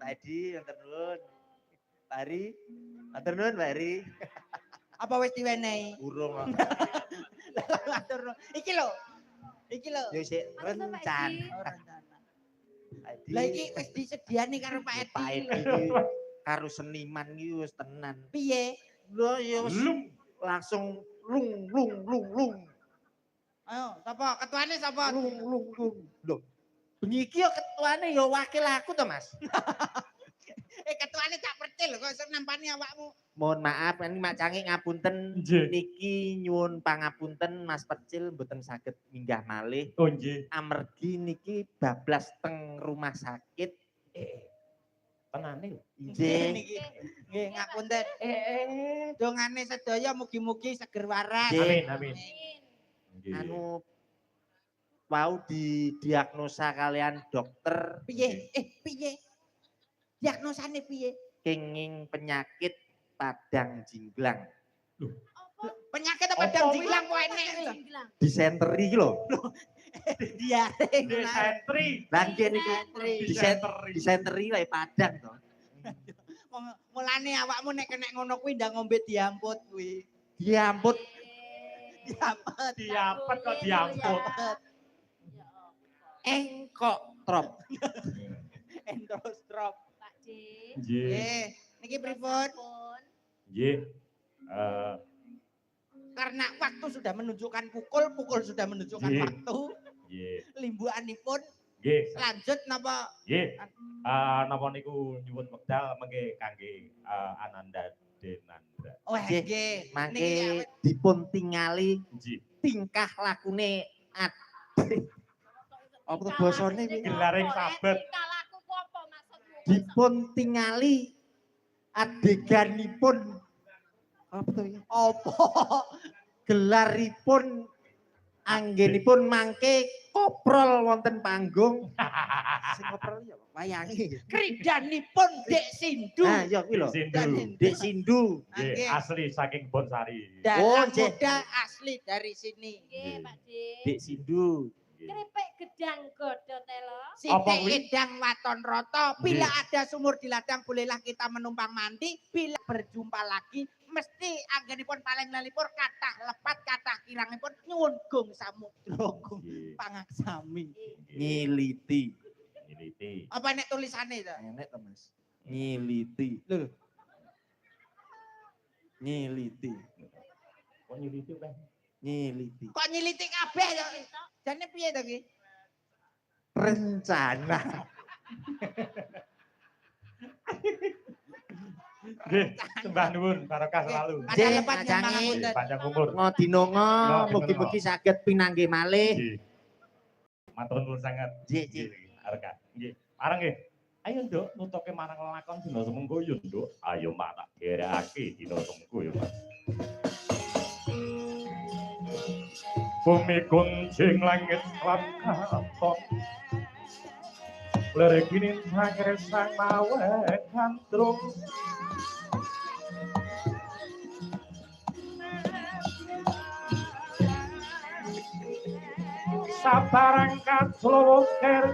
Pak Edi, matur nuwun. Pak Ari, matur nuwun Pak Ari. Apa wis diwenehi? Urung kok. Matur nuwun. Iki lho. Yo sik rencan. Oh, rencana. Pak Edi. Lah iki wis disediani karo Pak Edi. Pak Edi iki karo seniman iki wis tenan. Piye? Lho ya wis langsung lung. Ayo, sapa? Ketuane sapa? Lung. Lho. Bengi iki yo ketuane yo wakil aku to, Mas. Ketuane tak percil kok iso nampani awakmu. Mohon maaf ini Mak Cangi ngapunten niki nyuwun pangapunten Mas Percil mboten saged minggah malih. Oh nggih. Amergi niki bablas teng rumah sakit. Tenane. Nggih. Nggih, ngapunten. Dongane sedaya mugi-mugi seger waras. Nggih. Amin. Nggih. Anu mau didiagnosa kalian dokter Piye? Piye? Diagnosane piye? kenging penyakit padang jinglang. Penyakit apa padang jinglang kok enek? Disenteri iki lho. Diare. Disentri. Lah nggih niki disenteri wae padang to. Mulane awakmu nek kena ngono kuwi ndang ngombe diamput kuwi. Diamput Diapet kok diamput. engkok trop. Endostrop. Pak J. Nggih. Nggih, niki pripun? Nggih. Karena waktu sudah menunjukkan pukul sudah menunjukkan Nggih. waktu. Nggih. Limbuanipun Nggih. lanjut napa? Nggih. Napa niku nyuwun wekdal mengke kangge Ananda Denandra. Oh Nggih. nggih. Mangke Niki dipun tingali Nggih. tingkah lakune apa tuh basane iki? Gelaring sabet. Kalaku ku apa maksudmu? Dipun tingali adeganipun apa tuh iki? apa? Gelaripun anggenipun mangke koprol wonten panggung. Sing koprol ya wayange. Kridanipun Dek Sindu. Nah, ya kuwi lho. Sindu. Dek Sindu. Nggih, Nggih. asli saking Bonsari. Dalang nggih. muda asli dari sini. Nggih, Pak J. Dek Sindu. Keripik gedang godo telo. Apa Siti kuwi? Edang Waton Roto. Bila ada sumur di ladang, bolehlah kita menumpang mandi. Bila berjumpa lagi, mesti anggenipun paling lalipur kathah lepat kathah kirangipun nyuwun gung samudra gung Nggih. pangaksami. Ngiliti. Ngiliti. Apa nek tulisane to? Enek to, Mas. Ngiliti. Lho. Ngiliti. Kok ngiliti kan? Ngiliti. Kok nyiliti kabeh ya? Jane piye to ki? Rencana. Nggih, sembah nuwun barokah selalu. Pada Nggih, lepat Mas nyambang Cangi. ngapunten. Panjang umur. Ngodinonga Ngodinonga. mugi-mugi saged pinanggih malih. Nggih. Matur nuwun sangat. Nggih, nggih. Areka. Nggih. Areng nggih. Ayo Nduk, nutuke marang lelakon dina semengko yo Nduk. Ayo Mak tak derekake dina semengko yo Mak. Bumi kuncing langit lan katon. Lereginin sangre sang mawe kandrung. Sabarang kaclowo ker